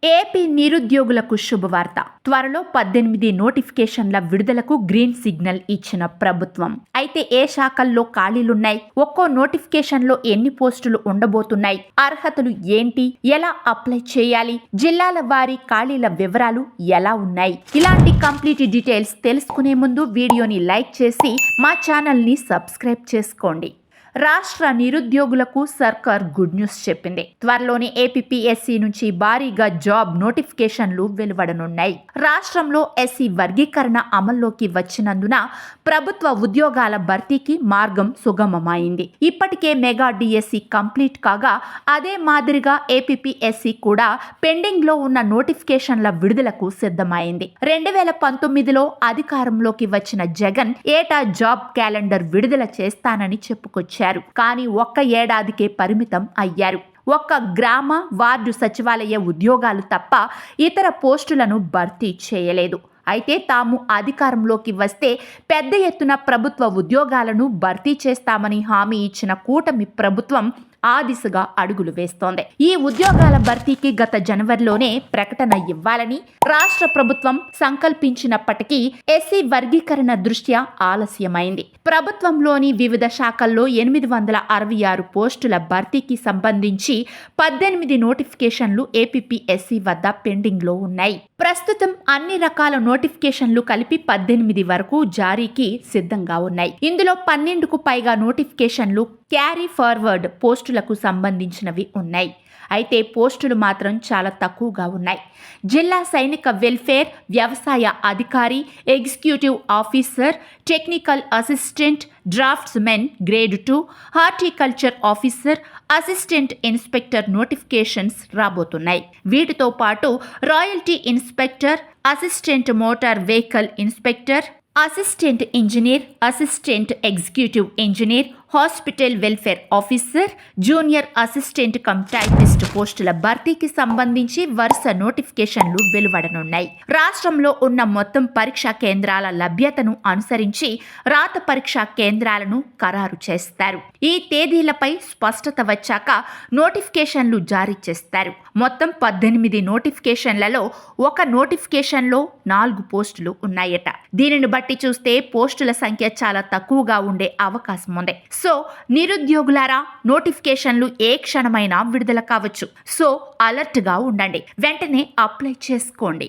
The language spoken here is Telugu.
ఏపీ నిరుద్యోగులకు శుభవార్త. త్వరలో 18 నోటిఫికేషన్ల విడుదలకు గ్రీన్ సిగ్నల్ ఇచ్చిన ప్రభుత్వం. అయితే ఏ శాఖల్లో ఖాళీలున్నాయి, ఒక్కో నోటిఫికేషన్లో ఎన్ని పోస్టులు ఉండబోతున్నాయి, అర్హతలు ఏంటి, ఎలా అప్లై చేయాలి, జిల్లాల వారీ ఖాళీల వివరాలు ఎలా ఉన్నాయి, ఇలాంటి కంప్లీట్ డీటెయిల్స్ తెలుసుకునే ముందు వీడియోని లైక్ చేసి మా ఛానల్ని సబ్స్క్రైబ్ చేసుకోండి. రాష్ట్ర నిరుద్యోగులకు సర్కార్ గుడ్ న్యూస్ చెప్పింది. త్వరలోనే ఏపీపీఎస్సీ నుంచి భారీగా జాబ్ నోటిఫికేషన్లు వెలువడనున్నాయి. రాష్ట్రంలో ఎస్సీ వర్గీకరణ అమల్లోకి వచ్చినందున ప్రభుత్వ ఉద్యోగాల భర్తీకి మార్గం సుగమమైంది. ఇప్పటికే మెగా డిఎస్సి కంప్లీట్ కాగా అదే మాదిరిగా ఏపీపీఎస్సీ కూడా పెండింగ్ లో ఉన్న నోటిఫికేషన్ల విడుదలకు సిద్ధమైంది. 2019లో అధికారంలోకి వచ్చిన జగన్ ఏటా జాబ్ క్యాలెండర్ విడుదల చేస్తానని చెప్పుకొచ్చారు. కానీ ఒక్క ఏడాదికే పరిమితం అయ్యారు. ఒక్క గ్రామ వార్డు సచివాలయ ఉద్యోగాలు తప్ప ఇతర పోస్టులను భర్తీ చేయలేదు. అయితే తాము అధికారంలోకి వస్తే పెద్ద ఎత్తున ప్రభుత్వ ఉద్యోగాలను భర్తీ చేస్తామని హామీ ఇచ్చిన కూటమి ప్రభుత్వం ఆ దిశగా అడుగులు వేస్తోంది. ఈ ఉద్యోగాల భర్తీకి గత జనవరిలోనే ప్రకటన ఇవ్వాలని రాష్ట్ర ప్రభుత్వం సంకల్పించినప్పటికీ ఎస్సీ వర్గీకరణ దృష్ట్యా ఆలస్యమైంది. ప్రభుత్వంలోని వివిధ శాఖల్లో 866 పోస్టుల భర్తీకి సంబంధించి 18 నోటిఫికేషన్లు ఏపీపీఎస్సీ వద్ద పెండింగ్ లో ఉన్నాయి. ప్రస్తుతం అన్ని రకాల నోటిఫికేషన్లు కలిపి 18 వరకు జారీకి సిద్ధంగా ఉన్నాయి. ఇందులో 12కు పైగా నోటిఫికేషన్లు క్యారీ ఫార్వర్డ్ పోస్టులకు సంబంధించినవి ఉన్నాయి. అయితే పోస్టులు మాత్రం చాలా తక్కువగా ఉన్నాయి. జిల్లా సైనిక వెల్ఫేర్, వ్యవసాయ అధికారి, executive officer, technical assistant, draftsmen grade 2, horticulture officer, assistant inspector notifications రాబోతున్నాయి. వీటితో పాటు royalty inspector, assistant motor vehicle inspector, assistant engineer, assistant executive engineer, hospital welfare officer, junior assistant cum typist పోస్టుల భర్తీకి సంబంధించి వరుస నోటిఫికేషన్లు వెలువడనున్నాయి. రాష్ట్రంలో ఉన్న మొత్తం పరీక్షా కేంద్రాల లభ్యతను అనుసరించి రాత పరీక్షా కేంద్రాలను ఖరారు చేస్తారు. ఈ తేదీలపై స్పష్టత వచ్చాక నోటిఫికేషన్లు జారీ చేస్తారు. మొత్తం 18 నోటిఫికేషన్లలో ఒక నోటిఫికేషన్లో 4 పోస్టులు ఉన్నాయట. దీనిని బట్టి చూస్తే పోస్టుల సంఖ్య చాలా తక్కువగా ఉండే అవకాశం ఉంది. సో నిరుద్యోగులారా, నోటిఫికేషన్లు ఏ క్షణమైనా విడుదల కావచ్చు. సో అలర్ట్ గా ఉండండి, వెంటనే అప్లై చేసుకోండి.